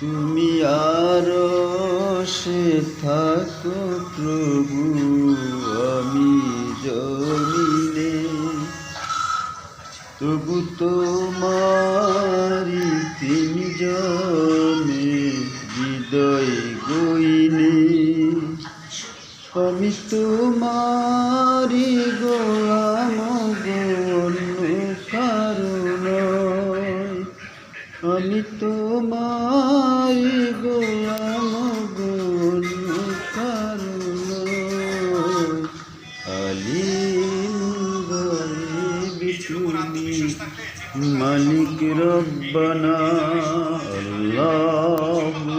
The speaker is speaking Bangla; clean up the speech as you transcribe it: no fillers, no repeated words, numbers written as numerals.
তুমি আরশে থাকো প্রভু, আমি জমিনে, তবু তোমারি প্রেমী জমে হৃদয় গইনে। আমি তোমারি গোলাম কারণ, আমি তোমারি গোলাম কারণ। আলিম গায়েব তুমি, মালিক রব্বানা আল্লাহু